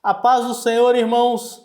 A paz do Senhor, irmãos,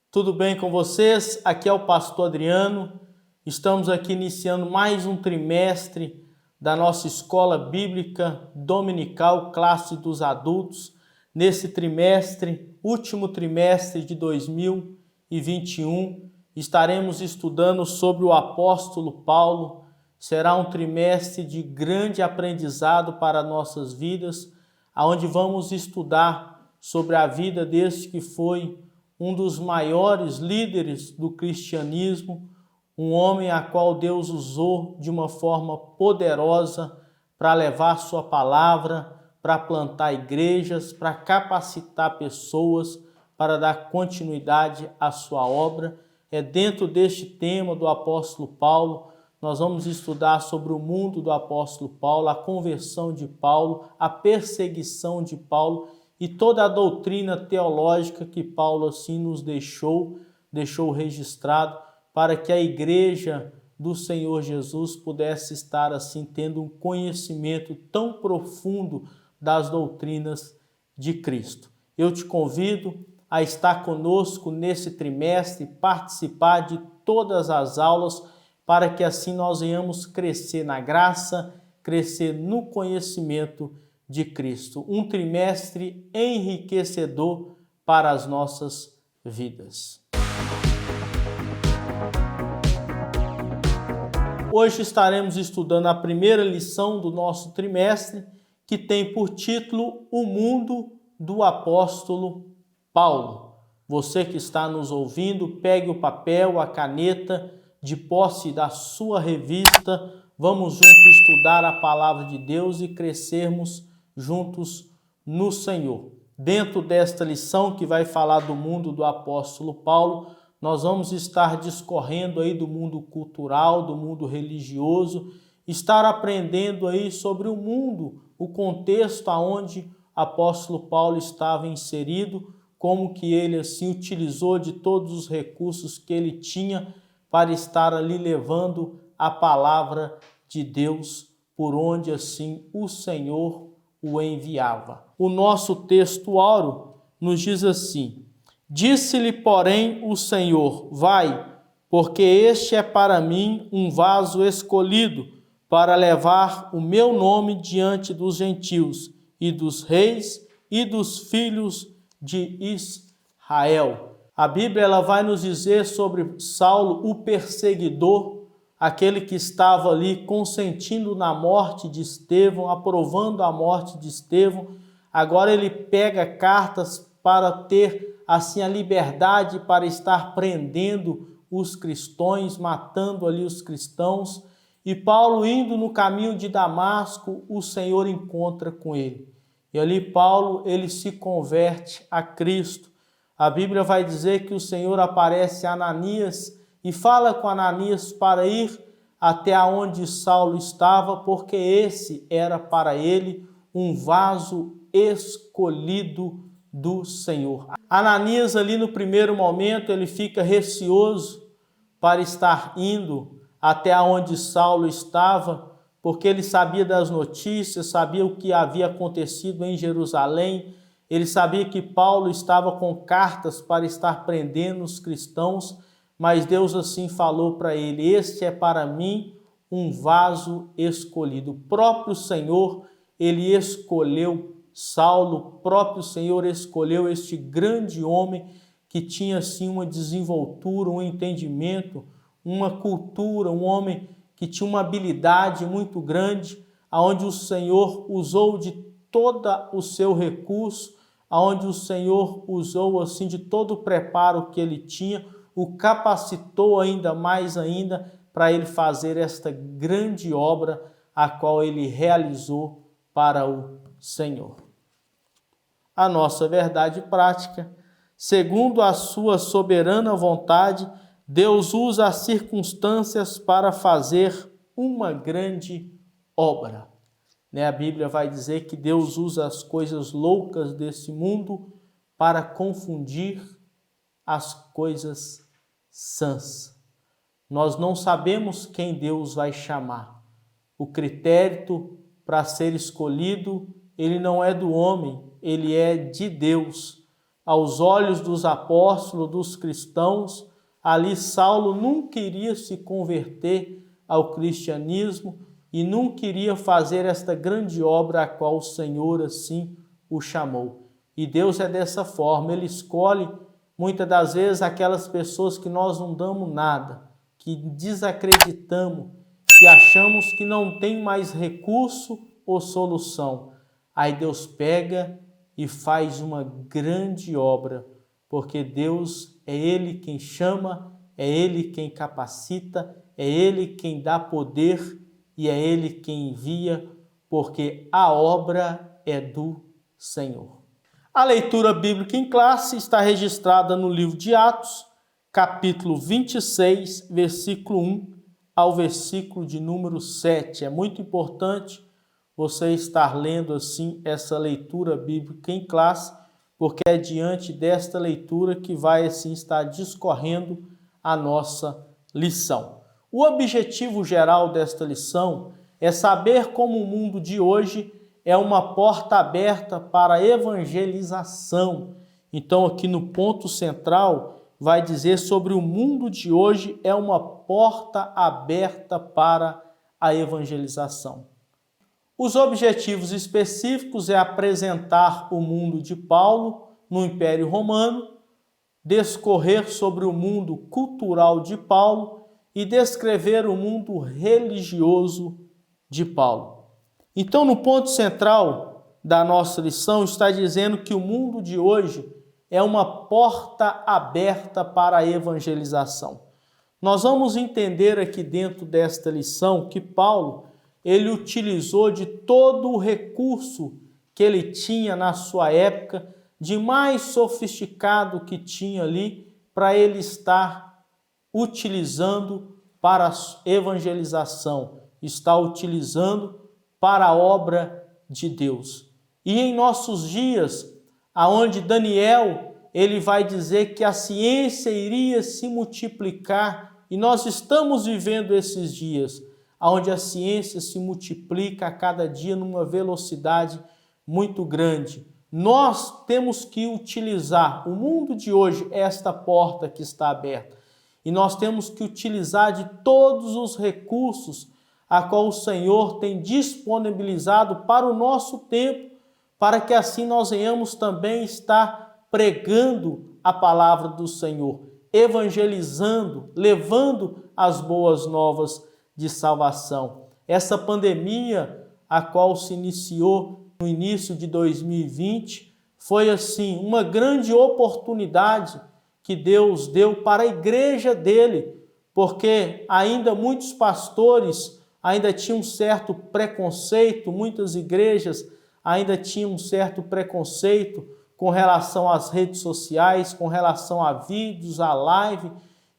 tudo bem com vocês? Aqui é o pastor Adriano. Estamos aqui iniciando mais um trimestre da nossa escola bíblica dominical, classe dos adultos. Nesse trimestre, último trimestre de 2021, estaremos estudando sobre o apóstolo Paulo. Será um trimestre de grande aprendizado para nossas vidas, onde vamos estudar sobre a vida deste que foi um dos maiores líderes do cristianismo, um homem a qual Deus usou de uma forma poderosa para levar sua palavra, para plantar igrejas, para capacitar pessoas, para dar continuidade à sua obra. É dentro deste tema do apóstolo Paulo. Nós vamos estudar sobre o mundo do apóstolo Paulo, a conversão de Paulo, a perseguição de Paulo e toda a doutrina teológica que Paulo assim nos deixou registrado para que a igreja do Senhor Jesus pudesse estar assim tendo um conhecimento tão profundo das doutrinas de Cristo. Eu te convido a estar conosco nesse trimestre, participar de todas as aulas, para que assim nós venhamos crescer na graça, crescer no conhecimento de Cristo. Um trimestre enriquecedor para as nossas vidas. Hoje estaremos estudando a primeira lição do nosso trimestre, que tem por título O Mundo do Apóstolo Paulo. Você que está nos ouvindo, pegue o papel, a caneta, de posse da sua revista. Vamos juntos estudar a palavra de Deus e crescermos juntos no Senhor. Dentro desta lição que vai falar do mundo do apóstolo Paulo, nós vamos estar discorrendo aí do mundo cultural, do mundo religioso, estar aprendendo aí sobre o mundo, o contexto aonde o apóstolo Paulo estava inserido, como que ele assim utilizou de todos os recursos que ele tinha para estar ali levando a palavra de Deus por onde assim o Senhor o enviava. O nosso textuário nos diz assim: Disse-lhe, porém, o Senhor: Vai, porque este é para mim um vaso escolhido para levar o meu nome diante dos gentios e dos reis e dos filhos de Israel. A Bíblia ela vai nos dizer sobre Saulo, o perseguidor, aquele que estava ali consentindo na morte de Estevão, aprovando a morte de Estevão. Agora ele pega cartas para ter assim a liberdade para estar prendendo os cristãos, matando ali os cristãos. E Paulo indo no caminho de Damasco, o Senhor encontra com ele. E ali Paulo ele se converte a Cristo. A Bíblia vai dizer que o Senhor aparece a Ananias e fala com Ananias para ir até onde Saulo estava, porque esse era para ele um vaso escolhido do Senhor. Ananias ali no primeiro momento ele fica receoso para estar indo até onde Saulo estava, porque ele sabia das notícias, sabia o que havia acontecido em Jerusalém. Ele sabia que Paulo estava com cartas para estar prendendo os cristãos, mas Deus assim falou para ele: Este é para mim um vaso escolhido. O próprio Senhor, ele escolheu Saulo, o próprio Senhor escolheu este grande homem que tinha assim uma desenvoltura, um entendimento, uma cultura, um homem que tinha uma habilidade muito grande, aonde o Senhor usou de todo o seu recurso, aonde o Senhor usou assim de todo o preparo que ele tinha, o capacitou ainda mais para ele fazer esta grande obra a qual ele realizou para o Senhor. A nossa verdade prática: segundo a sua soberana vontade, Deus usa as circunstâncias para fazer uma grande obra. A Bíblia vai dizer que Deus usa as coisas loucas desse mundo para confundir as coisas sãs. Nós não sabemos quem Deus vai chamar. O critério para ser escolhido, ele não é do homem, ele é de Deus, aos olhos dos apóstolos, dos cristãos, ali Saulo nunca iria se converter ao cristianismo e nunca iria fazer esta grande obra a qual o Senhor assim o chamou. E Deus é dessa forma, Ele escolhe muitas das vezes aquelas pessoas que nós não damos nada, que desacreditamos, que achamos que não tem mais recurso ou solução. Aí Deus pega e faz uma grande obra, porque Deus é Ele quem chama, é Ele quem capacita, é Ele quem dá poder e é Ele quem envia, porque a obra é do Senhor. A leitura bíblica em classe está registrada no livro de Atos, capítulo 26, versículo 1 ao versículo de número 7. É muito importante você estar lendo assim essa leitura bíblica em classe, porque é diante desta leitura que vai assim estar discorrendo a nossa lição. O objetivo geral desta lição é saber como o mundo de hoje é uma porta aberta para a evangelização. Então, aqui no ponto central, vai dizer sobre o mundo de hoje é uma porta aberta para a evangelização. Os objetivos específicos é apresentar o mundo de Paulo no Império Romano, discorrer sobre o mundo cultural de Paulo e descrever o mundo religioso de Paulo. Então, no ponto central da nossa lição, está dizendo que o mundo de hoje é uma porta aberta para a evangelização. Nós vamos entender aqui dentro desta lição que Paulo, ele utilizou de todo o recurso que ele tinha na sua época, de mais sofisticado que tinha ali, para ele estar utilizando para a evangelização, está utilizando para a obra de Deus. E em nossos dias, aonde Daniel, ele vai dizer que a ciência iria se multiplicar, e nós estamos vivendo esses dias, onde a ciência se multiplica a cada dia numa velocidade muito grande. Nós temos que utilizar, o mundo de hoje, esta porta que está aberta, e nós temos que utilizar de todos os recursos a qual o Senhor tem disponibilizado para o nosso tempo, para que assim nós venhamos também estar pregando a palavra do Senhor, evangelizando, levando as boas novas de salvação. Essa pandemia, a qual se iniciou no início de 2020, foi assim uma grande oportunidade que Deus deu para a igreja dele, porque ainda muitos pastores ainda tinham um certo preconceito, muitas igrejas ainda tinham um certo preconceito com relação às redes sociais, com relação a vídeos, a live,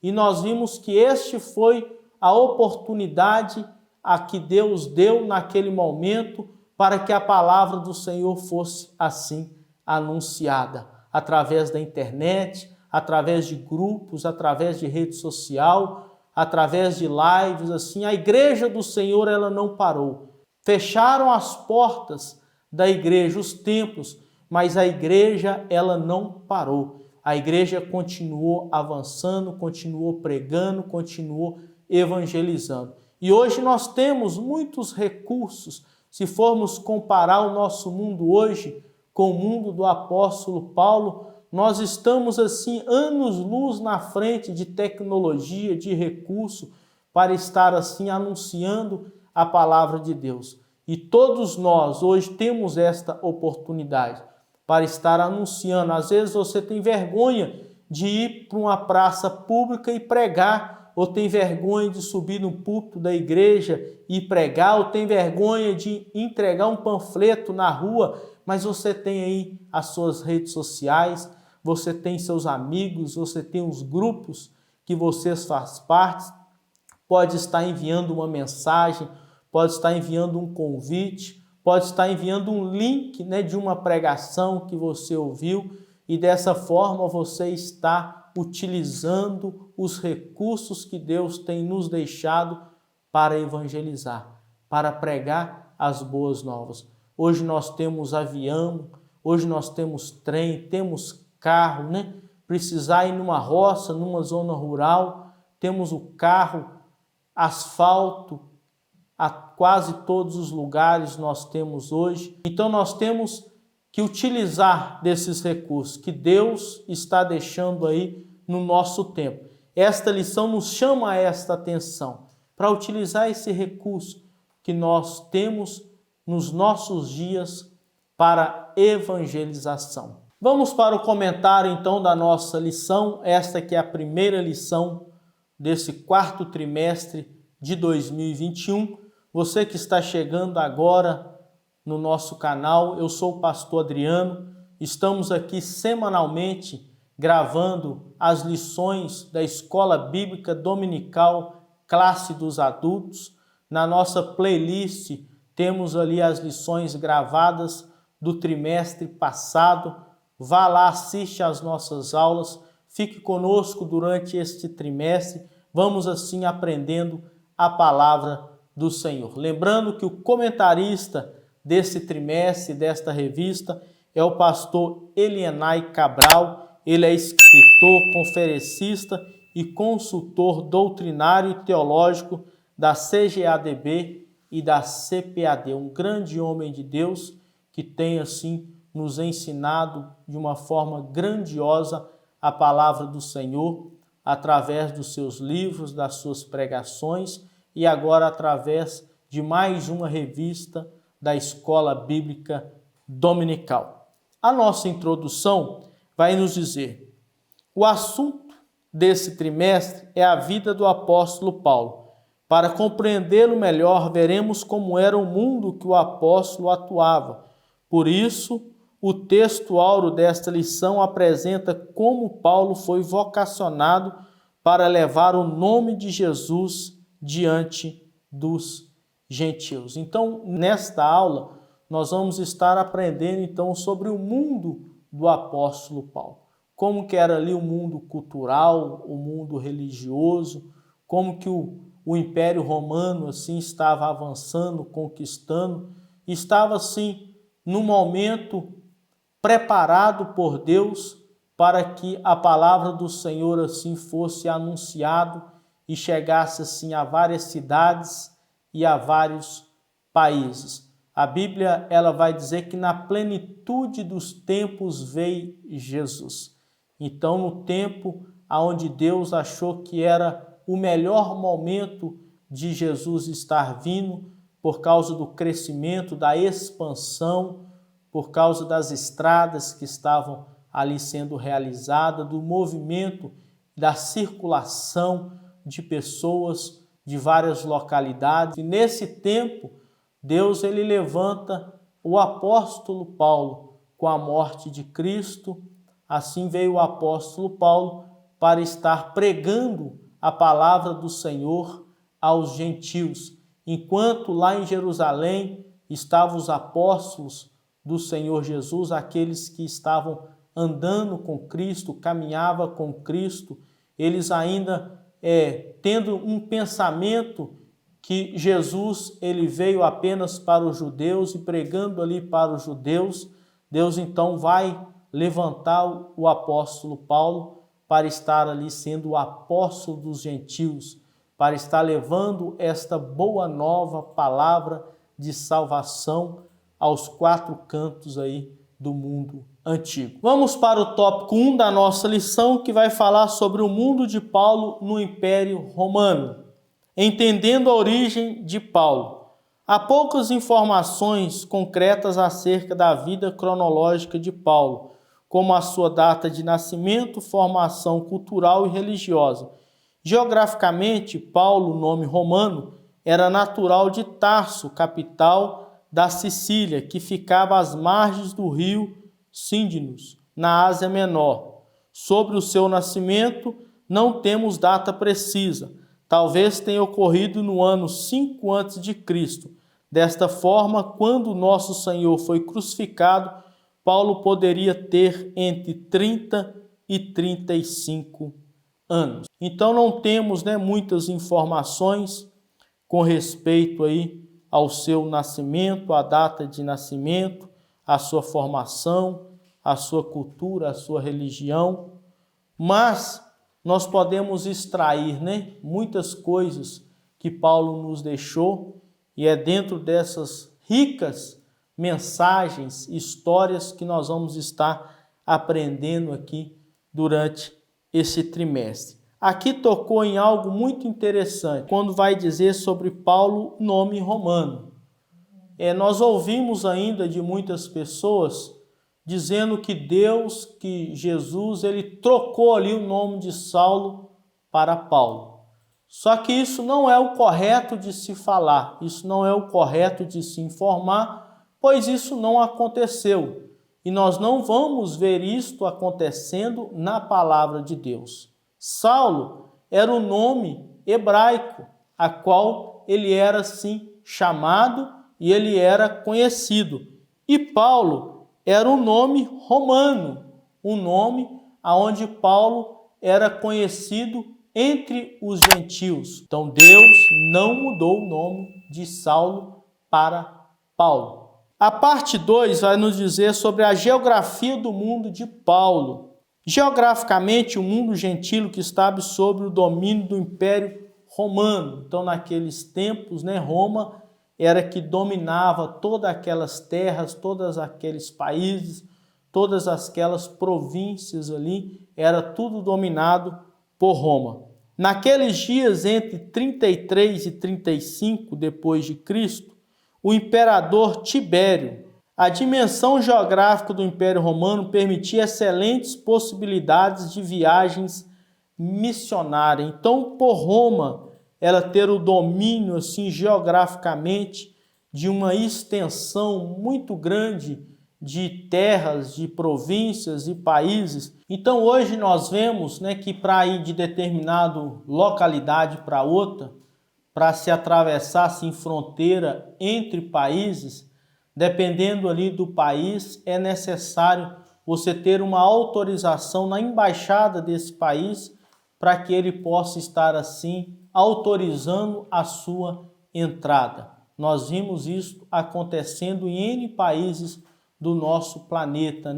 e nós vimos que este foi a oportunidade a que Deus deu naquele momento para que a palavra do Senhor fosse assim anunciada, através da internet, através de grupos, através de rede social, através de lives, assim, a igreja do Senhor, ela não parou. Fecharam as portas da igreja, os templos, mas a igreja, ela não parou. A igreja continuou avançando, continuou pregando, continuou evangelizando. E hoje nós temos muitos recursos. Se formos comparar o nosso mundo hoje com o mundo do apóstolo Paulo, nós estamos assim anos-luz na frente de tecnologia, de recurso, para estar assim anunciando a palavra de Deus. E todos nós hoje temos esta oportunidade para estar anunciando. Às vezes você tem vergonha de ir para uma praça pública e pregar, ou tem vergonha de subir no púlpito da igreja e pregar, ou tem vergonha de entregar um panfleto na rua, mas você tem aí as suas redes sociais, você tem seus amigos, você tem os grupos que você faz parte, pode estar enviando uma mensagem, pode estar enviando um convite, pode estar enviando um link, de uma pregação que você ouviu, e dessa forma você está utilizando os recursos que Deus tem nos deixado para evangelizar, para pregar as boas novas. Hoje nós temos avião, hoje nós temos trem, temos carro, né? Precisar ir numa roça, numa zona rural, temos o carro, asfalto, a quase todos os lugares nós temos hoje. Então nós temos que utilizar desses recursos que Deus está deixando aí no nosso tempo. Esta lição nos chama a esta atenção, para utilizar esse recurso que nós temos nos nossos dias para evangelização. Vamos para o comentário então da nossa lição, esta que é a primeira lição desse quarto trimestre de 2021. Você que está chegando agora no nosso canal, eu sou o pastor Adriano, estamos aqui semanalmente gravando as lições da Escola Bíblica Dominical Classe dos Adultos. Na nossa playlist temos ali as lições gravadas do trimestre passado. Vá lá, assiste às nossas aulas, fique conosco durante este trimestre, vamos assim aprendendo a palavra do Senhor. Lembrando que o comentarista desse trimestre, desta revista, é o pastor Elienay Cabral. Ele é escritor, conferencista e consultor doutrinário e teológico da CGADB e da CPAD. Um grande homem de Deus que tem assim nos ensinado de uma forma grandiosa a palavra do Senhor através dos seus livros, das suas pregações e agora através de mais uma revista da Escola Bíblica Dominical. A nossa introdução vai nos dizer: o assunto desse trimestre é a vida do apóstolo Paulo. Para compreendê-lo melhor, veremos como era o mundo que o apóstolo atuava. Por isso, o texto áureo desta lição apresenta como Paulo foi vocacionado para levar o nome de Jesus diante dos gentios. Então, nesta aula, nós vamos estar aprendendo então sobre o mundo do apóstolo Paulo. Como que era ali o mundo cultural, o mundo religioso, como que o Império Romano assim estava avançando, conquistando, estava assim no momento preparado por Deus para que a palavra do Senhor assim fosse anunciado e chegasse assim a várias cidades e a vários países. A Bíblia ela vai dizer que na plenitude dos tempos veio Jesus. Então, no tempo aonde Deus achou que era o melhor momento de Jesus estar vindo, por causa do crescimento, da expansão, por causa das estradas que estavam ali sendo realizadas, do movimento, da circulação de pessoas de várias localidades. E nesse tempo, Deus ele levanta o apóstolo Paulo com a morte de Cristo. Assim veio o apóstolo Paulo para estar pregando a palavra do Senhor aos gentios. Enquanto lá em Jerusalém estavam os apóstolos do Senhor Jesus, aqueles que estavam andando com Cristo, caminhava com Cristo, eles ainda tendo um pensamento que Jesus ele veio apenas para os judeus e pregando ali para os judeus, Deus então vai levantar o apóstolo Paulo para estar ali sendo o apóstolo dos gentios, para estar levando esta boa nova palavra de salvação aos quatro cantos aí do mundo antigo. Vamos para o tópico 1 da nossa lição, que vai falar sobre o mundo de Paulo no Império Romano. Entendendo a origem de Paulo. Há poucas informações concretas acerca da vida cronológica de Paulo, como a sua data de nascimento, formação cultural e religiosa. Geograficamente, Paulo, nome romano, era natural de Tarso, capital da Sicília, que ficava às margens do rio Cíndicos, na Ásia Menor. Sobre o seu nascimento, não temos data precisa. Talvez tenha ocorrido no ano 5 a.C. Desta forma, quando nosso Senhor foi crucificado, Paulo poderia ter entre 30 e 35 anos. Então não temos muitas informações com respeito aí ao seu nascimento, a data de nascimento, a sua formação a sua cultura, a sua religião, mas nós podemos extrair, né, muitas coisas que Paulo nos deixou, e é dentro dessas ricas mensagens, histórias que nós vamos estar aprendendo aqui durante esse trimestre. Aqui tocou em algo muito interessante, quando vai dizer sobre Paulo, nome romano. Nós ouvimos ainda de muitas pessoas dizendo que Deus, que Jesus, ele trocou ali o nome de Saulo para Paulo. Só que isso não é o correto de se falar, isso não é o correto de se informar, pois isso não aconteceu. E nós não vamos ver isto acontecendo na palavra de Deus. Saulo era o nome hebraico, a qual ele era assim chamado e ele era conhecido. E Paulo era um nome romano, um nome aonde Paulo era conhecido entre os gentios. Então Deus não mudou o nome de Saulo para Paulo. A parte 2 vai nos dizer sobre a geografia do mundo de Paulo. Geograficamente, o mundo gentio que estava sob o domínio do Império Romano. Então, naqueles tempos, Roma era que dominava todas aquelas terras, todos aqueles países, todas aquelas províncias ali, era tudo dominado por Roma. Naqueles dias entre 33 e 35 depois de Cristo, o imperador Tibério, a dimensão geográfica do Império Romano permitia excelentes possibilidades de viagens missionárias. Então, por Roma, ela ter o domínio assim geograficamente de uma extensão muito grande de terras, de províncias e países. Então hoje nós vemos que para ir de determinada localidade para outra, para se atravessar assim, fronteira entre países, dependendo ali do país, é necessário você ter uma autorização na embaixada desse país para que ele possa estar assim autorizando a sua entrada. Nós vimos isso acontecendo em N países do nosso planeta,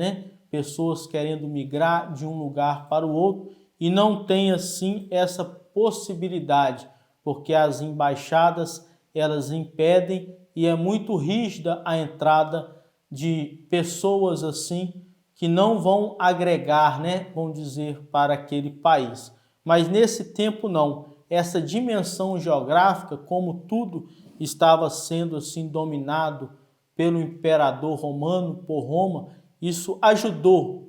Pessoas querendo migrar de um lugar para o outro e não tem assim essa possibilidade, porque as embaixadas elas impedem e é muito rígida a entrada de pessoas assim que não vão agregar, vamos dizer, para aquele país. Mas nesse tempo não. Essa dimensão geográfica, como tudo estava sendo assim dominado pelo imperador romano, por Roma, isso ajudou,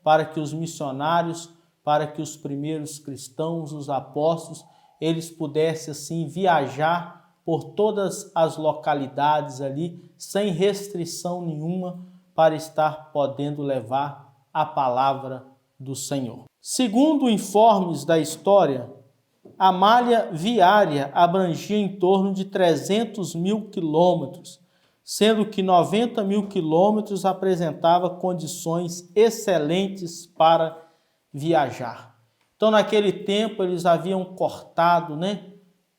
para que os missionários, para que os primeiros cristãos, os apóstolos, eles pudessem assim viajar por todas as localidades ali, sem restrição nenhuma, para estar podendo levar a palavra do Senhor. Segundo informes da história, a malha viária abrangia em torno de 300 mil quilômetros, sendo que 90 mil quilômetros apresentava condições excelentes para viajar. Então, naquele tempo, eles haviam cortado,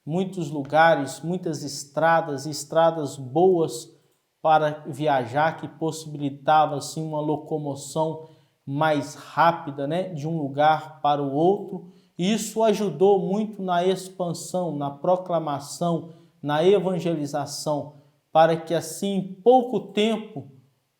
muitos lugares, muitas estradas boas para viajar, que possibilitava assim uma locomoção mais rápida, de um lugar para o outro. E isso ajudou muito na expansão, na proclamação, na evangelização, para que assim em pouco tempo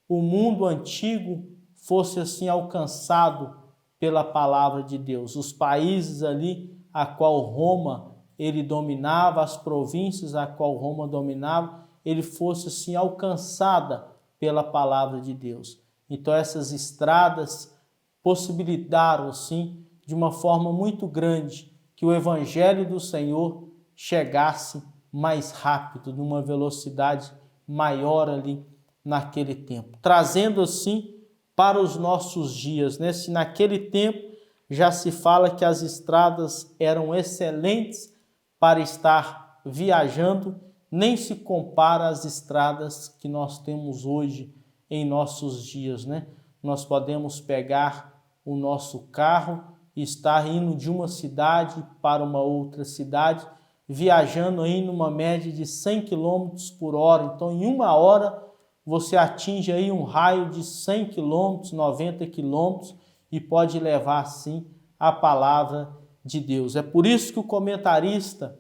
o mundo antigo fosse assim alcançado pela palavra de Deus. Os países ali a qual Roma ele dominava, as províncias a qual Roma dominava, ele fosse assim alcançada pela palavra de Deus. Então essas estradas possibilitaram assim de uma forma muito grande que o evangelho do Senhor chegasse mais rápido, numa velocidade maior ali naquele tempo, trazendo assim para os nossos dias, Se naquele tempo já se fala que as estradas eram excelentes para estar viajando, nem se compara às estradas que nós temos hoje em nossos dias, Nós podemos pegar o nosso carro e estar indo de uma cidade para uma outra cidade, viajando aí numa média de 100 km por hora. Então, em uma hora, você atinge aí um raio de 100 quilômetros, 90 quilômetros e pode levar assim a palavra de Deus. É por isso que o comentarista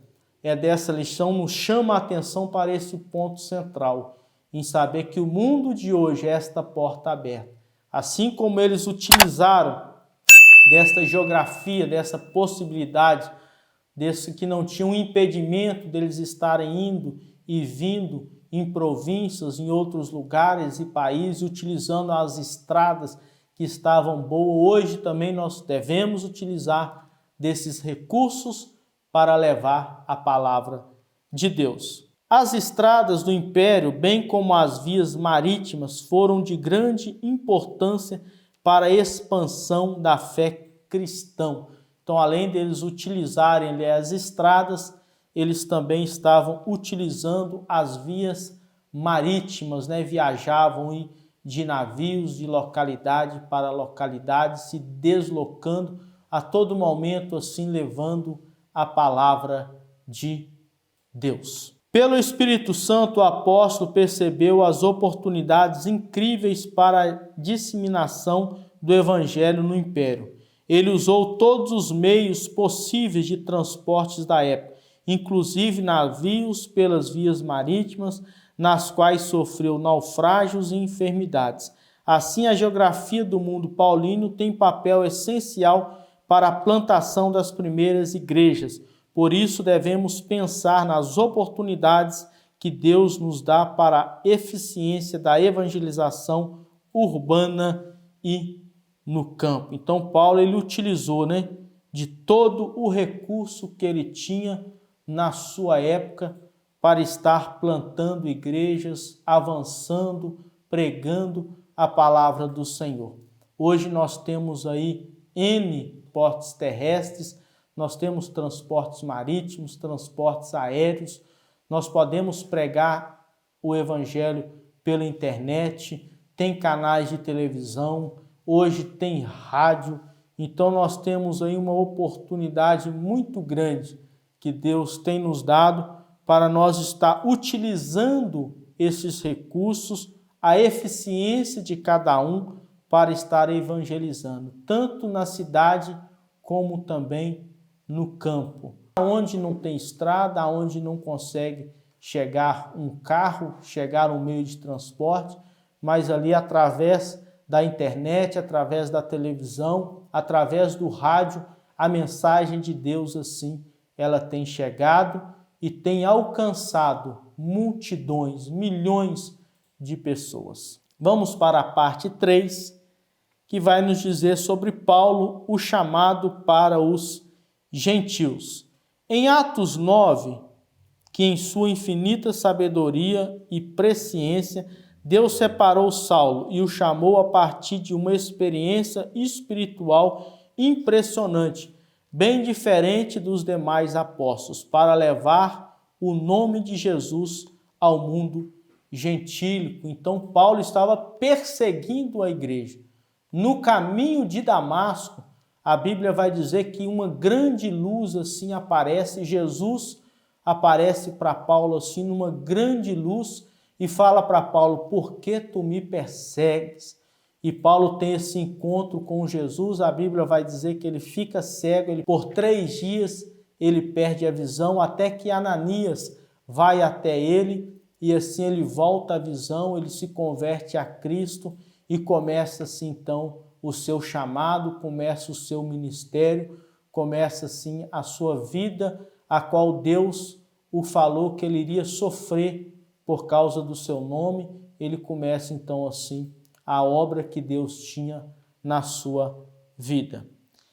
dessa lição nos chama a atenção para esse ponto central, em saber que o mundo de hoje é esta porta aberta. Assim como eles utilizaram desta geografia, dessa possibilidade, desse que não tinha um impedimento deles estarem indo e vindo em províncias, em outros lugares e países, utilizando as estradas que estavam boas. Hoje também nós devemos utilizar desses recursos para levar a palavra de Deus. As estradas do império, bem como as vias marítimas, foram de grande importância para a expansão da fé cristã. Então, além deles utilizarem as estradas, eles também estavam utilizando as vias marítimas, viajavam de navios de localidade para localidade, se deslocando a todo momento, assim levando a palavra de Deus. Pelo Espírito Santo, o apóstolo percebeu as oportunidades incríveis para a disseminação do evangelho no império. Ele usou todos os meios possíveis de transportes da época, inclusive navios pelas vias marítimas, nas quais sofreu naufrágios e enfermidades. Assim, a geografia do mundo paulino tem papel essencial para a plantação das primeiras igrejas. Por isso, devemos pensar nas oportunidades que Deus nos dá para a eficiência da evangelização urbana e no campo. Então, Paulo ele utilizou de todo o recurso que ele tinha na sua época para estar plantando igrejas, avançando, pregando a palavra do Senhor. Hoje nós temos aí N portos terrestres, nós temos transportes marítimos, transportes aéreos, nós podemos pregar o evangelho pela internet, tem canais de televisão, hoje tem rádio, então nós temos aí uma oportunidade muito grande que Deus tem nos dado para nós estar utilizando esses recursos, a eficiência de cada um para estar evangelizando, tanto na cidade como também no campo. Onde não tem estrada, onde não consegue chegar um carro, chegar um meio de transporte, mas ali através da internet, através da televisão, através do rádio, a mensagem de Deus assim, ela tem chegado e tem alcançado multidões, milhões de pessoas. Vamos para a parte 3, que vai nos dizer sobre Paulo, o chamado para os gentios. Em Atos 9, que em sua infinita sabedoria e presciência, Deus separou Saulo e o chamou a partir de uma experiência espiritual impressionante, bem diferente dos demais apóstolos, para levar o nome de Jesus ao mundo gentílico. Então, Paulo estava perseguindo a igreja. No caminho de Damasco, a Bíblia vai dizer que uma grande luz assim aparece, Jesus aparece para Paulo assim numa grande luz e fala para Paulo: por que tu me persegues? E Paulo tem esse encontro com Jesus. A Bíblia vai dizer que ele fica cego, por 3 dias ele perde a visão, até que Ananias vai até ele e assim ele volta à visão, ele se converte a Cristo e começa assim então o seu chamado, começa o seu ministério, começa assim a sua vida, a qual Deus o falou que ele iria sofrer por causa do seu nome. Ele começa então assim a obra que Deus tinha na sua vida.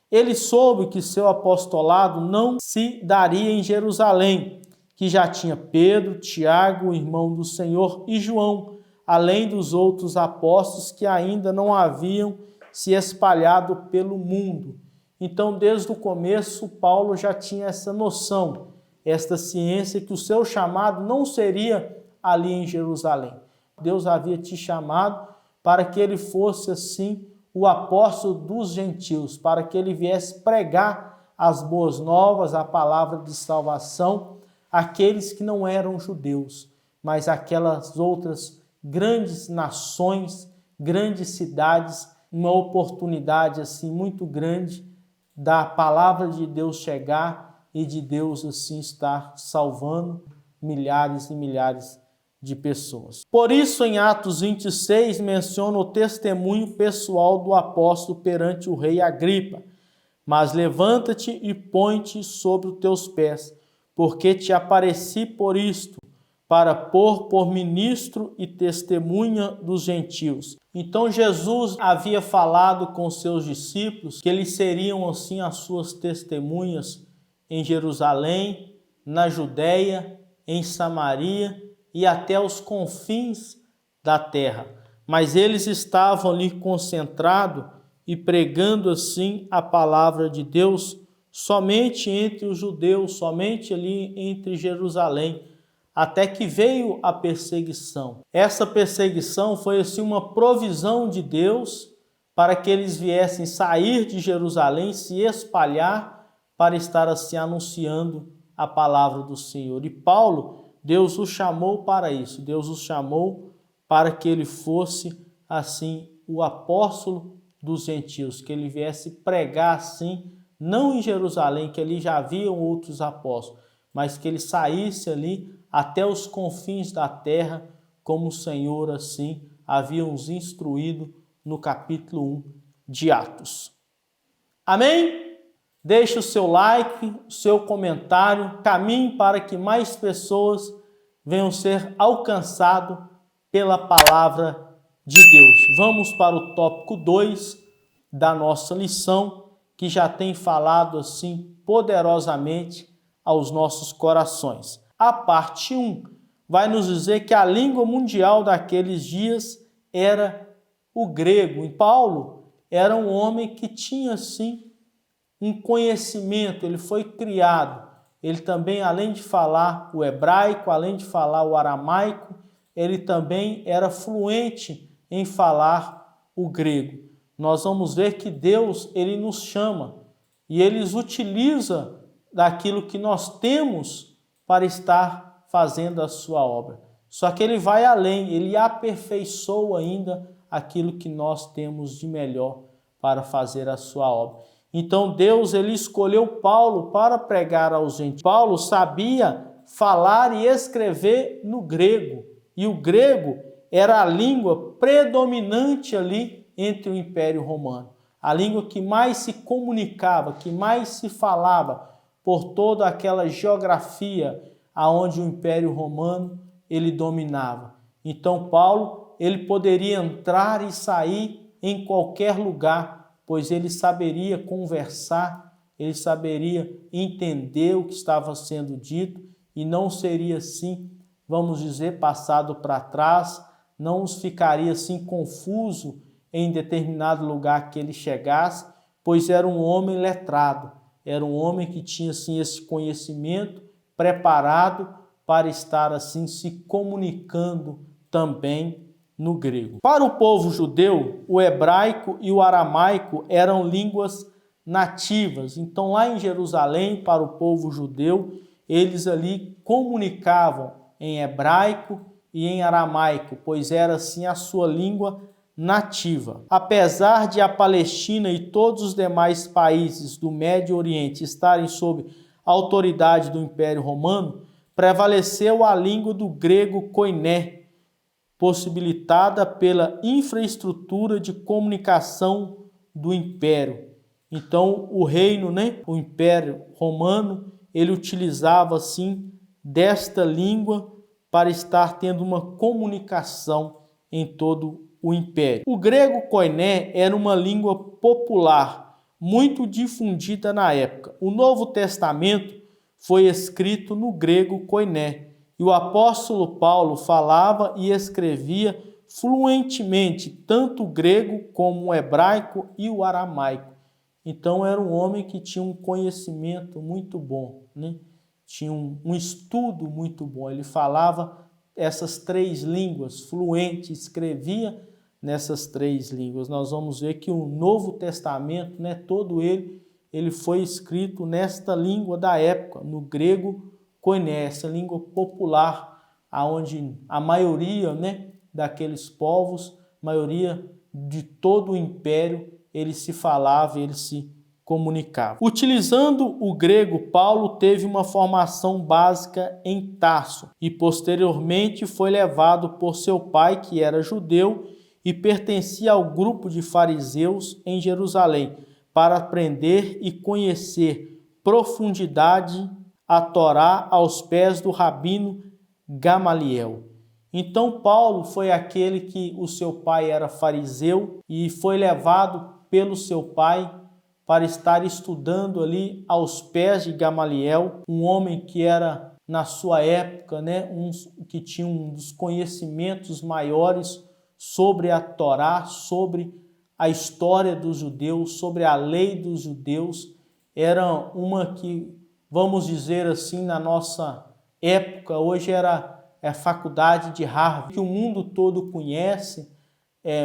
Ele soube que seu apostolado não se daria em Jerusalém, que já tinha Pedro, Tiago, o irmão do Senhor, e João, além dos outros apóstolos que ainda não haviam se espalhado pelo mundo. Então, desde o começo, Paulo já tinha essa noção, esta ciência que o seu chamado não seria ali em Jerusalém. Deus havia te chamado para que ele fosse assim o apóstolo dos gentios, para que ele viesse pregar as boas novas, a palavra de salvação, àqueles que não eram judeus, mas aquelas outras grandes nações, grandes cidades, uma oportunidade assim muito grande da palavra de Deus chegar e de Deus assim estar salvando milhares e milhares de pessoas. Por isso, em Atos 26, menciona o testemunho pessoal do apóstolo perante o rei Agripa. Mas levanta-te e põe-te sobre os teus pés, porque te apareci por isto, para pôr por ministro e testemunha dos gentios. Então Jesus havia falado com seus discípulos que eles seriam assim as suas testemunhas em Jerusalém, na Judéia, em Samaria e até os confins da terra. Mas eles estavam ali concentrados e pregando assim a palavra de Deus somente entre os judeus, somente ali entre Jerusalém, até que veio a perseguição. Essa perseguição foi assim uma provisão de Deus para que eles viessem sair de Jerusalém, se espalhar para estar assim anunciando a palavra do Senhor. E Paulo, Deus o chamou para isso, Deus o chamou para que ele fosse assim o apóstolo dos gentios, que ele viesse pregar assim, não em Jerusalém, que ali já haviam outros apóstolos, mas que ele saísse ali até os confins da terra, como o Senhor assim havia nos instruído no capítulo 1 de Atos. Amém? Deixe o seu like, o seu comentário, caminhe para que mais pessoas venham ser alcançadas pela palavra de Deus. Vamos para o tópico 2 da nossa lição, que já tem falado assim poderosamente aos nossos corações. A parte 1 vai nos dizer que a língua mundial daqueles dias era o grego. E Paulo era um homem que tinha assim um conhecimento, ele foi criado. Ele também, além de falar o hebraico, além de falar o aramaico, ele também era fluente em falar o grego. Nós vamos ver que Deus, ele nos chama e ele utiliza daquilo que nós temos para estar fazendo a sua obra. Só que ele vai além, ele aperfeiçoa ainda aquilo que nós temos de melhor para fazer a sua obra. Então Deus, ele escolheu Paulo para pregar aos gentios. Paulo sabia falar e escrever no grego, e o grego era a língua predominante ali entre o Império Romano. A língua que mais se comunicava, que mais se falava por toda aquela geografia aonde o Império Romano ele dominava. Então Paulo, ele poderia entrar e sair em qualquer lugar, pois ele saberia conversar, ele saberia entender o que estava sendo dito e não seria assim, vamos dizer, passado para trás, não ficaria assim confuso em determinado lugar que ele chegasse, pois era um homem letrado, era um homem que tinha assim esse conhecimento preparado para estar assim se comunicando também no grego. Para o povo judeu, o hebraico e o aramaico eram línguas nativas. Então, lá em Jerusalém, para o povo judeu, eles ali comunicavam em hebraico e em aramaico, pois era assim a sua língua nativa. Apesar de a Palestina e todos os demais países do Médio Oriente estarem sob a autoridade do Império Romano, prevaleceu a língua do grego koiné, possibilitada pela infraestrutura de comunicação do Império. Então, o reino, o Império Romano, ele utilizava, assim, desta língua para estar tendo uma comunicação em todo o Império. O grego koiné era uma língua popular, muito difundida na época. O Novo Testamento foi escrito no grego koiné, e o apóstolo Paulo falava e escrevia fluentemente tanto o grego como o hebraico e o aramaico. Então era um homem que tinha um conhecimento muito bom, Tinha um estudo muito bom. Ele falava essas três línguas fluente, escrevia nessas três línguas. Nós vamos ver que o Novo Testamento, todo ele foi escrito nesta língua da época, no grego koiné, essa língua popular, aonde a maioria, daqueles povos, maioria de todo o império, ele se falava, ele se comunicava. Utilizando o grego, Paulo teve uma formação básica em Tarso e posteriormente foi levado por seu pai, que era judeu e pertencia ao grupo de fariseus em Jerusalém, para aprender e conhecer profundidade a Torá aos pés do rabino Gamaliel. Então Paulo foi aquele que o seu pai era fariseu e foi levado pelo seu pai para estar estudando ali aos pés de Gamaliel, um homem que era na sua época, que tinha um dos conhecimentos maiores sobre a Torá, sobre a história dos judeus, sobre a lei dos judeus. Era uma que, vamos dizer assim, na nossa época, hoje era a faculdade de Harvard, que o mundo todo conhece.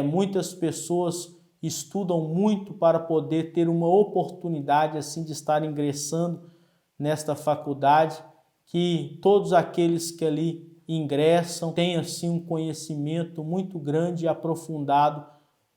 Muitas pessoas estudam muito para poder ter uma oportunidade assim de estar ingressando nesta faculdade, que todos aqueles que ali ingressam têm assim um conhecimento muito grande e aprofundado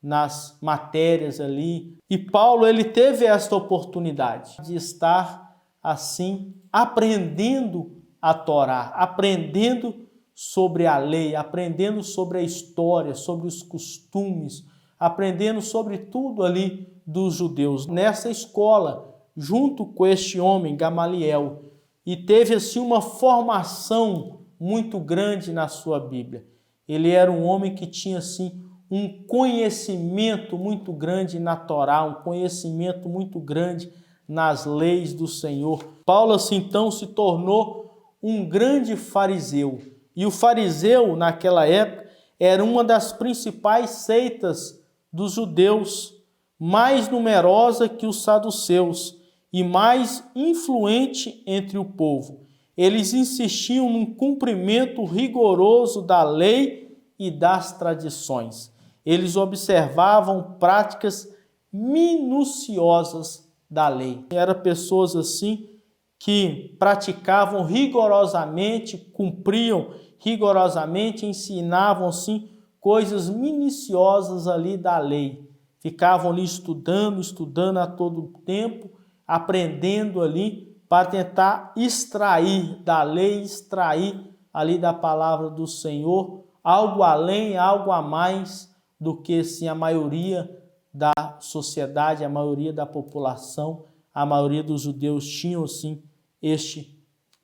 nas matérias ali. E Paulo, ele teve esta oportunidade de estar assim aprendendo a Torá, aprendendo sobre a lei, aprendendo sobre a história, sobre os costumes, aprendendo sobre tudo ali dos judeus, nessa escola, junto com este homem, Gamaliel, e teve assim uma formação muito grande na sua Bíblia. Ele era um homem que tinha assim um conhecimento muito grande na Torá, um conhecimento muito grande nas leis do Senhor. Paulo assim então se tornou um grande fariseu, e o fariseu naquela época era uma das principais seitas dos judeus, mais numerosa que os saduceus e mais influente entre o povo. Eles insistiam num cumprimento rigoroso da lei e das tradições. Eles observavam práticas minuciosas da lei. Eram pessoas assim que praticavam rigorosamente, cumpriam rigorosamente, ensinavam assim coisas minuciosas ali da lei. Ficavam ali estudando a todo tempo, aprendendo ali para tentar extrair da lei, extrair ali da palavra do Senhor, algo além, algo a mais do que sim, a maioria da sociedade, a maioria da população, a maioria dos judeus tinham sim este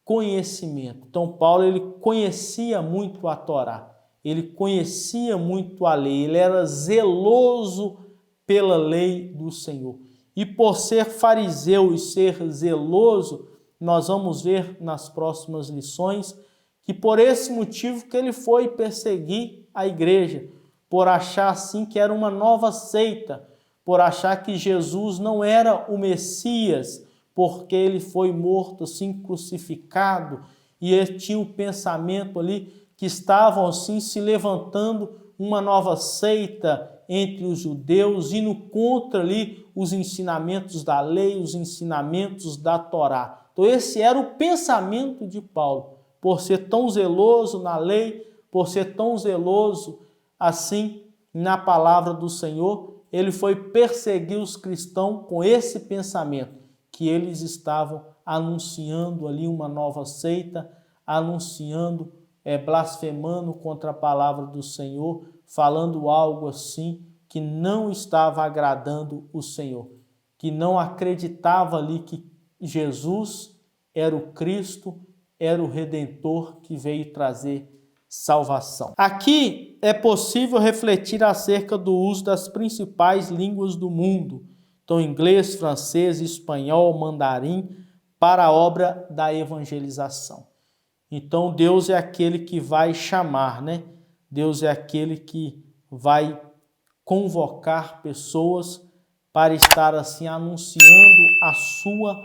conhecimento. Então Paulo, ele conhecia muito a Torá, ele conhecia muito a lei, ele era zeloso pela lei do Senhor. E por ser fariseu e ser zeloso, nós vamos ver nas próximas lições que por esse motivo que ele foi perseguir a igreja, por achar assim que era uma nova seita, por achar que Jesus não era o Messias, porque ele foi morto assim, crucificado, e ele tinha o pensamento ali que estavam assim se levantando uma nova seita entre os judeus, indo contra ali os ensinamentos da lei, os ensinamentos da Torá. Então esse era o pensamento de Paulo, por ser tão zeloso na lei, por ser tão zeloso assim na palavra do Senhor, ele foi perseguir os cristãos com esse pensamento, que eles estavam anunciando ali uma nova seita, anunciando, blasfemando contra a palavra do Senhor, falando algo assim que não estava agradando o Senhor, que não acreditava ali que Jesus era o Cristo, era o Redentor que veio trazer salvação. Aqui é possível refletir acerca do uso das principais línguas do mundo, então inglês, francês, espanhol, mandarim, para a obra da evangelização. Então Deus é aquele que vai chamar, Deus é aquele que vai convocar pessoas para estar assim anunciando a sua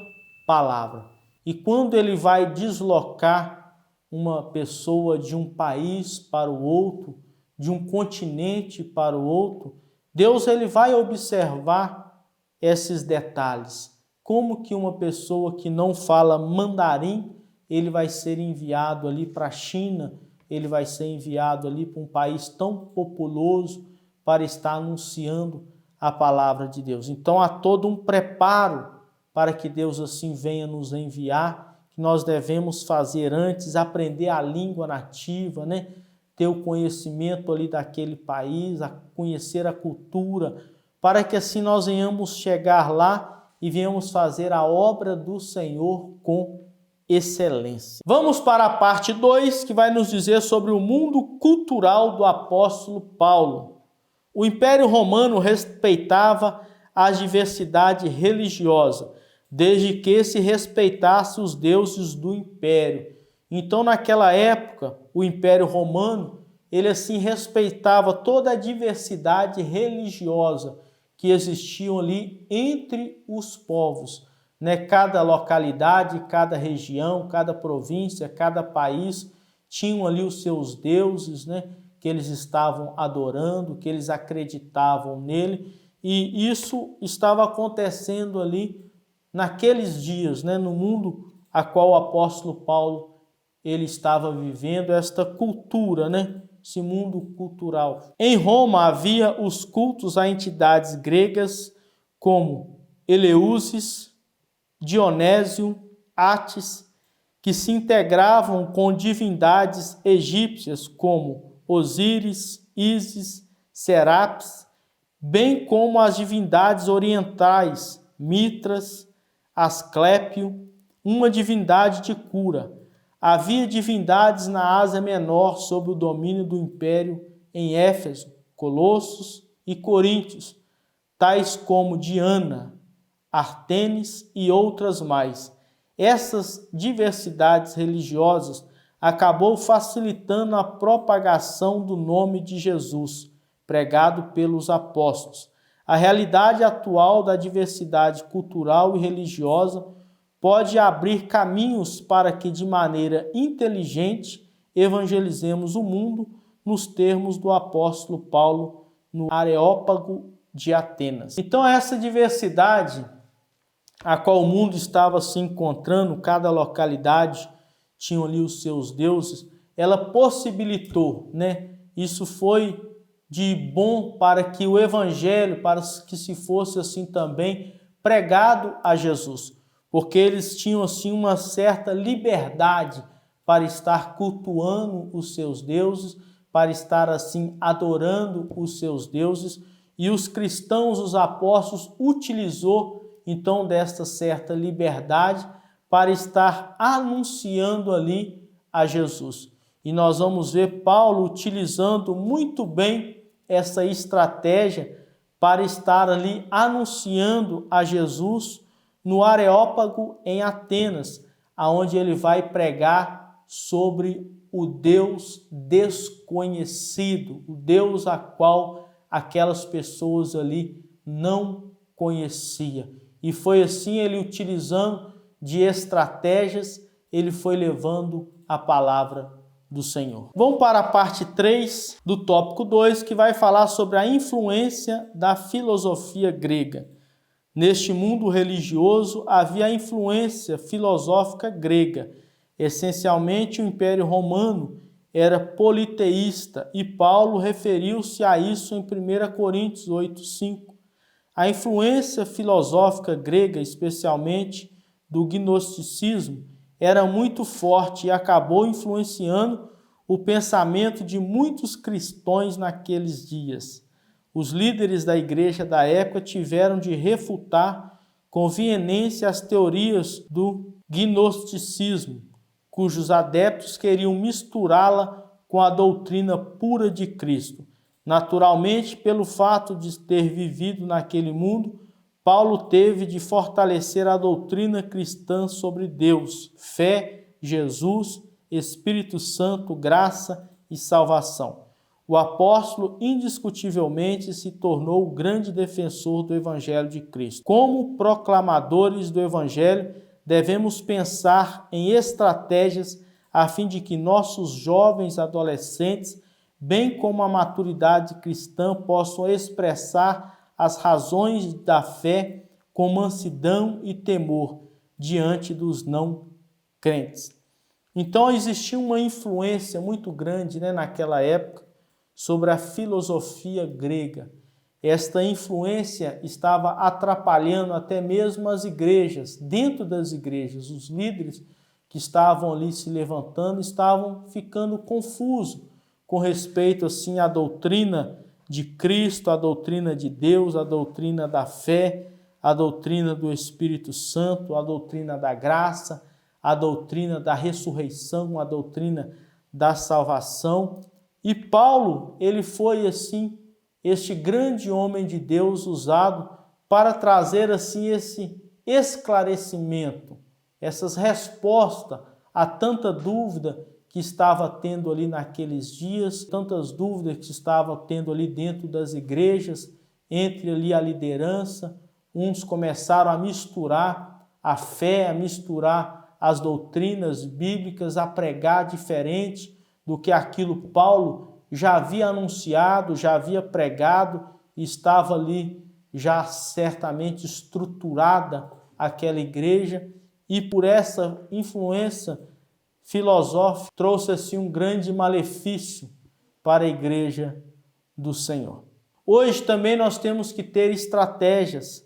palavra. E quando ele vai deslocar uma pessoa de um país para o outro, de um continente para o outro, Deus ele vai observar esses detalhes. Como que uma pessoa que não fala mandarim, ele vai ser enviado ali para a China, ele vai ser enviado ali para um país tão populoso para estar anunciando a palavra de Deus. Então há todo um preparo para que Deus assim venha nos enviar, que nós devemos fazer antes, aprender a língua nativa, né? Ter o conhecimento ali daquele país, conhecer a cultura, para que assim nós venhamos chegar lá e venhamos fazer a obra do Senhor com excelência. Vamos para a parte 2, que vai nos dizer sobre o mundo cultural do apóstolo Paulo. O Império Romano respeitava a diversidade religiosa, desde que se respeitasse os deuses do império. Então, naquela época, o Império Romano, ele assim respeitava toda a diversidade religiosa que existiam ali entre os povos, né? Cada localidade, cada região, cada província, cada país tinham ali os seus deuses, né? Que eles estavam adorando, que eles acreditavam nele, e isso estava acontecendo ali naqueles dias, né? No mundo a qual o apóstolo Paulo ele estava vivendo, esta cultura, né? Esse mundo cultural. Em Roma havia os cultos a entidades gregas como Eleusis, Dionésio, Atis, que se integravam com divindades egípcias como Osíris, Ísis, Serapis, bem como as divindades orientais, Mitras, Asclépio, uma divindade de cura. Havia divindades na Ásia Menor sob o domínio do império em Éfeso, Colossos e Coríntios, tais como Diana, Ártemis e outras mais. Essas diversidades religiosas acabou facilitando a propagação do nome de Jesus, pregado pelos apóstolos. A realidade atual da diversidade cultural e religiosa pode abrir caminhos para que, de maneira inteligente, evangelizemos o mundo nos termos do apóstolo Paulo no Areópago de Atenas. Então, essa diversidade a qual o mundo estava se encontrando, cada localidade tinha ali os seus deuses, ela possibilitou, né? Isso foi de bom para que o evangelho, para que se fosse assim também pregado a Jesus, porque eles tinham assim uma certa liberdade para estar cultuando os seus deuses, para estar assim adorando os seus deuses, e os cristãos, os apóstolos, utilizou então desta certa liberdade para estar anunciando ali a Jesus. E nós vamos ver Paulo utilizando muito bem essa estratégia para estar ali anunciando a Jesus no Areópago em Atenas, aonde ele vai pregar sobre o Deus desconhecido, o Deus a qual aquelas pessoas ali não conheciam. E foi assim, ele utilizando de estratégias, ele foi levando a palavra do Senhor. Vamos para a parte 3 do tópico 2, que vai falar sobre a influência da filosofia grega. Neste mundo religioso havia a influência filosófica grega. Essencialmente, o Império Romano era politeísta e Paulo referiu-se a isso em 1 Coríntios 8:5. A influência filosófica grega, especialmente do gnosticismo, era muito forte e acabou influenciando o pensamento de muitos cristãos naqueles dias. Os líderes da igreja da época tiveram de refutar com veemência as teorias do gnosticismo, cujos adeptos queriam misturá-la com a doutrina pura de Cristo. Naturalmente, pelo fato de ter vivido naquele mundo, Paulo teve de fortalecer a doutrina cristã sobre Deus, fé, Jesus, Espírito Santo, graça e salvação. O apóstolo indiscutivelmente se tornou o grande defensor do Evangelho de Cristo. Como proclamadores do Evangelho, devemos pensar em estratégias a fim de que nossos jovens adolescentes, bem como a maturidade cristã, possam expressar as razões da fé com mansidão e temor diante dos não crentes. Então existia uma influência muito grande, né, naquela época sobre a filosofia grega. Esta influência estava atrapalhando até mesmo as igrejas. Dentro das igrejas, os líderes que estavam ali se levantando estavam ficando confusos com respeito assim à doutrina de Cristo, à doutrina de Deus, à doutrina da fé, à doutrina do Espírito Santo, à doutrina da graça, à doutrina da ressurreição, à doutrina da salvação. E Paulo, ele foi assim este grande homem de Deus usado para trazer assim esse esclarecimento, essas respostas a tanta dúvida que estava tendo ali naqueles dias, tantas dúvidas que estava tendo ali dentro das igrejas, entre ali a liderança. Uns começaram a misturar a fé, a misturar as doutrinas bíblicas, a pregar diferente do que aquilo Paulo já havia anunciado, já havia pregado, e estava ali já certamente estruturada aquela igreja, e por essa influência filosófica trouxe assim um grande malefício para a igreja do Senhor. Hoje também nós temos que ter estratégias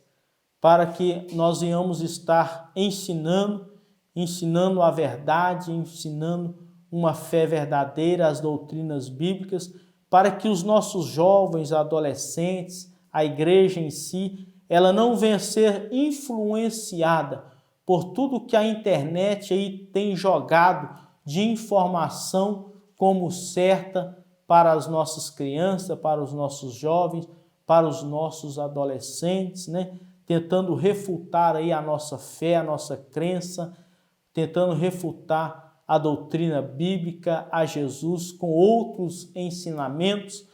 para que nós venhamos estar ensinando a verdade, ensinando uma fé verdadeira, as doutrinas bíblicas, para que os nossos jovens, adolescentes, a igreja em si, ela não venha ser influenciada por tudo que a internet aí tem jogado de informação como certa para as nossas crianças, para os nossos jovens, para os nossos adolescentes, né? Tentando refutar aí a nossa fé, a nossa crença, tentando refutar a doutrina bíblica, a Jesus, com outros ensinamentos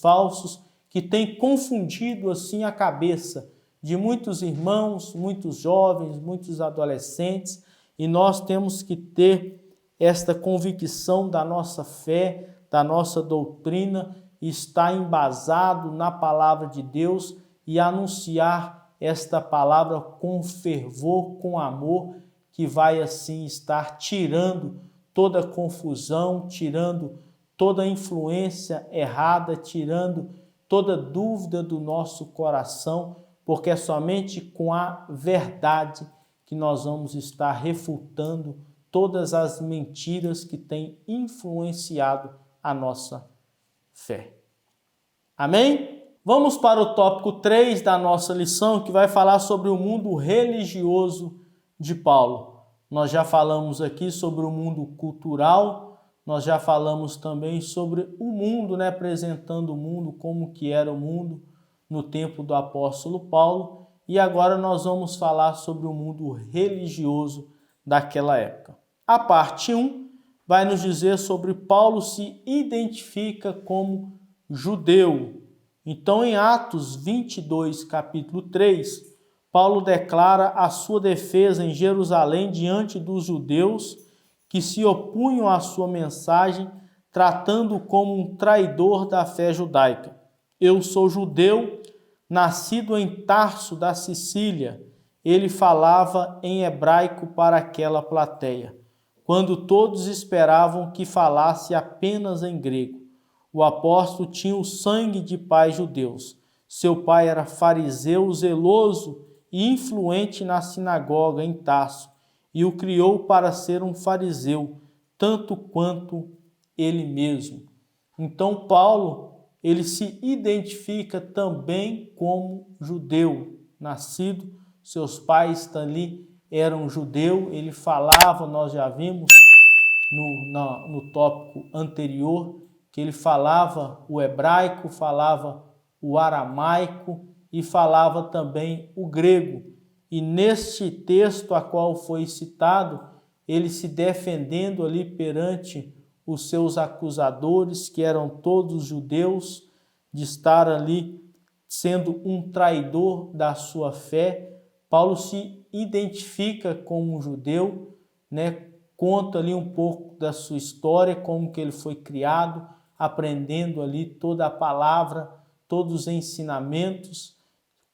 falsos, que têm confundido assim a cabeça de muitos irmãos, muitos jovens, muitos adolescentes, e nós temos que ter esta convicção da nossa fé, da nossa doutrina, estar embasado na palavra de Deus e anunciar esta palavra com fervor, com amor, que vai assim estar tirando toda confusão, tirando toda influência errada, tirando toda dúvida do nosso coração, porque é somente com a verdade que nós vamos estar refutando todas as mentiras que têm influenciado a nossa fé. Amém? Vamos para o tópico 3 da nossa lição, que vai falar sobre o mundo religioso de Paulo. Nós já falamos aqui sobre o mundo cultural, nós já falamos também sobre o mundo, né, apresentando o mundo, como que era o mundo no tempo do apóstolo Paulo, e agora nós vamos falar sobre o mundo religioso daquela época. A parte 1 vai nos dizer sobre Paulo se identifica como judeu. Então, em Atos 22, capítulo 3, Paulo declara a sua defesa em Jerusalém diante dos judeus que se opunham à sua mensagem, tratando-o como um traidor da fé judaica. Eu sou judeu, nascido em Tarso da Sicília. Ele falava em hebraico para aquela plateia, quando todos esperavam que falasse apenas em grego. O apóstolo tinha o sangue de pais judeus. Seu pai era fariseu zeloso e influente na sinagoga em Tarso, e o criou para ser um fariseu, tanto quanto ele mesmo. Então Paulo, ele se identifica também como judeu, nascido, seus pais ali eram judeu, ele falava, nós já vimos no tópico anterior, que ele falava o hebraico, falava o aramaico e falava também o grego. E neste texto a qual foi citado, ele se defendendo ali perante os seus acusadores, que eram todos judeus, de estar ali sendo um traidor da sua fé, Paulo se identifica como um judeu, né? Conta ali um pouco da sua história, como que ele foi criado, aprendendo ali toda a palavra, todos os ensinamentos,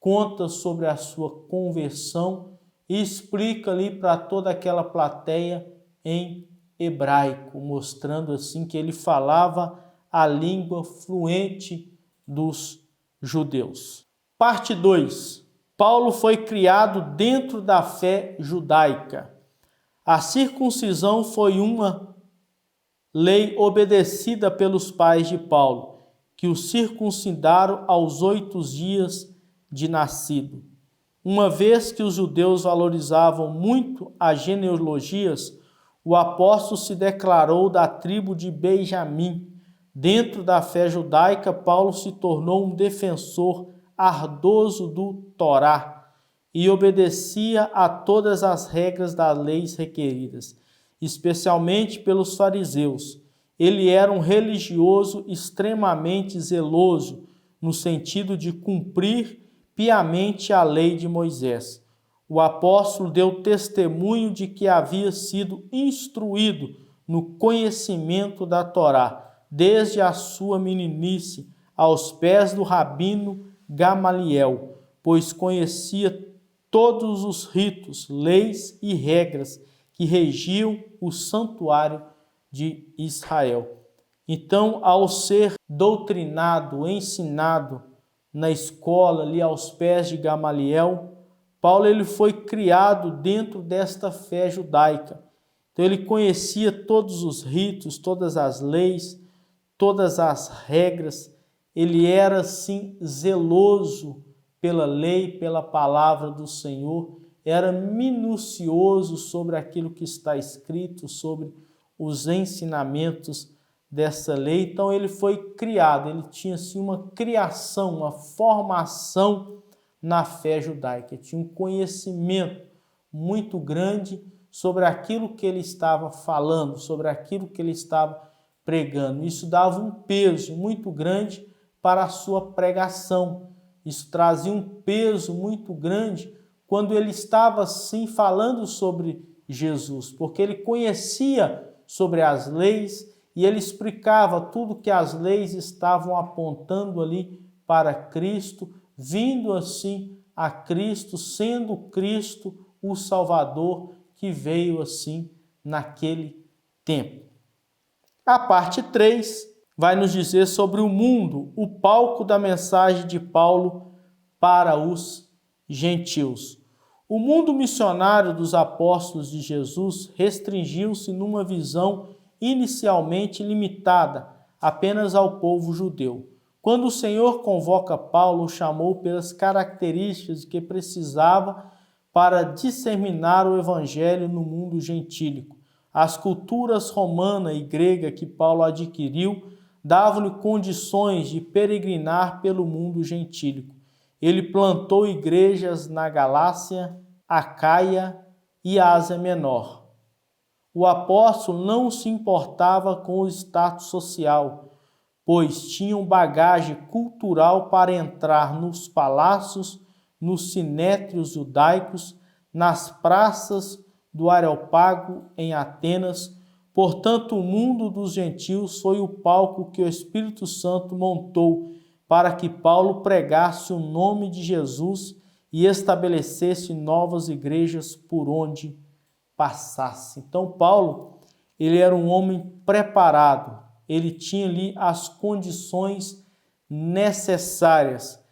conta sobre a sua conversão e explica ali para toda aquela plateia em hebraico, mostrando assim que ele falava a língua fluente dos judeus. Parte 2. Paulo foi criado dentro da fé judaica. A circuncisão foi uma lei obedecida pelos pais de Paulo, que o circuncidaram aos 8 dias de nascido. Uma vez que os judeus valorizavam muito as genealogias, o apóstolo se declarou da tribo de Benjamim. Dentro da fé judaica, Paulo se tornou um defensor ardoso do Torá e obedecia a todas as regras das leis requeridas, especialmente pelos fariseus. Ele era um religioso extremamente zeloso, no sentido de cumprir piamente a lei de Moisés. O apóstolo deu testemunho de que havia sido instruído no conhecimento da Torá, desde a sua meninice, aos pés do rabino Gamaliel, pois conhecia todos os ritos, leis e regras que regiam o santuário de Israel. Então, ao ser doutrinado, ensinado na escola, ali aos pés de Gamaliel, Paulo ele foi criado dentro desta fé judaica. Então, ele conhecia todos os ritos, todas as leis, todas as regras. Ele era, assim, zeloso pela lei, pela palavra do Senhor, era minucioso sobre aquilo que está escrito, sobre os ensinamentos dessa lei. Então ele foi criado, ele tinha assim uma criação, uma formação na fé judaica, tinha um conhecimento muito grande sobre aquilo que ele estava falando, sobre aquilo que ele estava pregando. Isso dava um peso muito grande para a sua pregação. Isso trazia um peso muito grande quando ele estava assim falando sobre Jesus, porque ele conhecia sobre as leis e ele explicava tudo que as leis estavam apontando ali para Cristo, vindo assim a Cristo, sendo Cristo o Salvador que veio assim naquele tempo. A parte 3 vai nos dizer sobre o mundo, o palco da mensagem de Paulo para os gentios. O mundo missionário dos apóstolos de Jesus restringiu-se numa visão inicialmente limitada apenas ao povo judeu. Quando o Senhor convoca Paulo, o chamou pelas características que precisava para disseminar o evangelho no mundo gentílico. As culturas romana e grega que Paulo adquiriu davam-lhe condições de peregrinar pelo mundo gentílico. Ele plantou igrejas na Galácia, Acaia e Ásia Menor. O apóstolo não se importava com o status social, pois tinha bagagem cultural para entrar nos palácios, nos sinétrios judaicos, nas praças do Areópago em Atenas. Portanto, o mundo dos gentios foi o palco que o Espírito Santo montou para que Paulo pregasse o nome de Jesus e estabelecesse novas igrejas por onde passasse. Então, Paulo, ele era um homem preparado, ele tinha ali as condições necessárias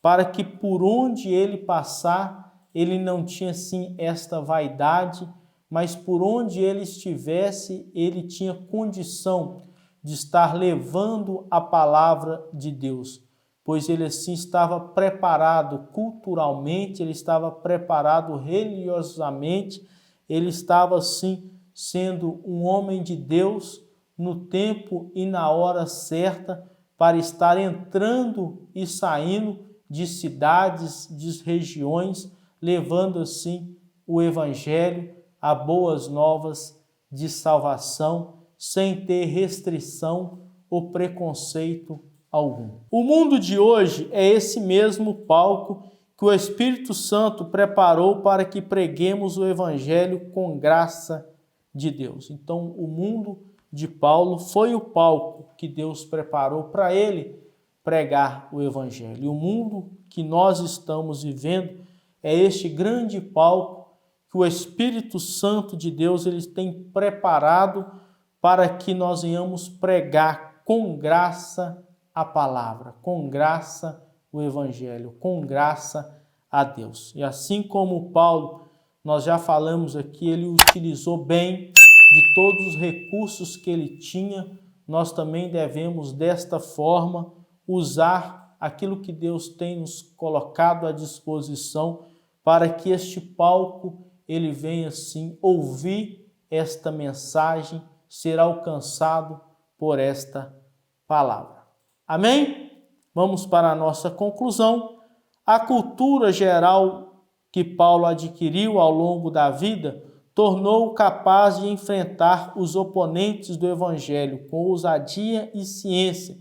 para que por onde ele passar, ele não tinha sim esta vaidade, mas por onde ele estivesse, ele tinha condição de estar levando a palavra de Deus, pois ele assim estava preparado culturalmente, ele estava preparado religiosamente, ele estava assim sendo um homem de Deus no tempo e na hora certa para estar entrando e saindo de cidades, de regiões, levando assim o evangelho, a boas novas de salvação, sem ter restrição ou preconceito algum. O mundo de hoje é esse mesmo palco que o Espírito Santo preparou para que preguemos o evangelho com graça de Deus. Então, o mundo de Paulo foi o palco que Deus preparou para ele pregar o evangelho. E o mundo que nós estamos vivendo é este grande palco que o Espírito Santo de Deus ele tem preparado para que nós venhamos pregar com graça a palavra, com graça o Evangelho, com graça a Deus. E assim como Paulo, nós já falamos aqui, ele utilizou bem de todos os recursos que ele tinha, nós também devemos desta forma usar aquilo que Deus tem nos colocado à disposição para que este palco ele venha sim ouvir esta mensagem, ser alcançado por esta palavra. Amém? Vamos para a nossa conclusão. A cultura geral que Paulo adquiriu ao longo da vida tornou-o capaz de enfrentar os oponentes do Evangelho com ousadia e ciência,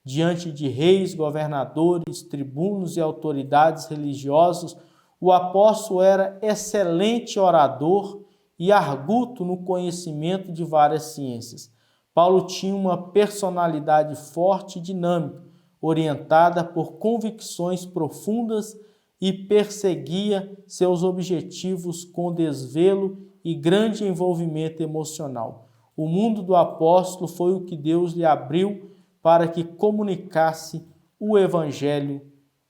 diante de reis, governadores, tribunos e autoridades religiosas. O apóstolo era excelente orador e arguto no conhecimento de várias ciências. Paulo tinha uma personalidade forte e dinâmica, orientada por convicções profundas e perseguia seus objetivos com desvelo e grande envolvimento emocional. O mundo do apóstolo foi o que Deus lhe abriu para que comunicasse o Evangelho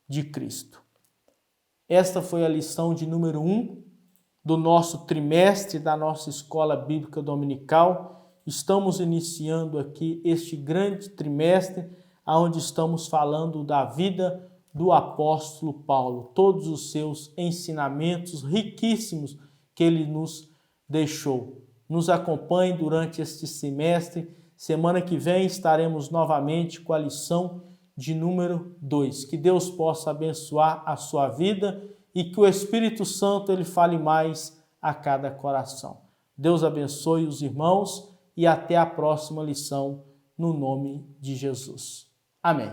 de Cristo. Esta foi a lição de número 1 do nosso trimestre da nossa Escola Bíblica Dominical. Estamos iniciando aqui este grande trimestre, onde estamos falando da vida do apóstolo Paulo, todos os seus ensinamentos riquíssimos que ele nos deixou. Nos acompanhe durante este semestre. Semana que vem estaremos novamente com a lição de número 2. Que Deus possa abençoar a sua vida e que o Espírito Santo ele fale mais a cada coração. Deus abençoe os irmãos e até a próxima lição no nome de Jesus. Amém.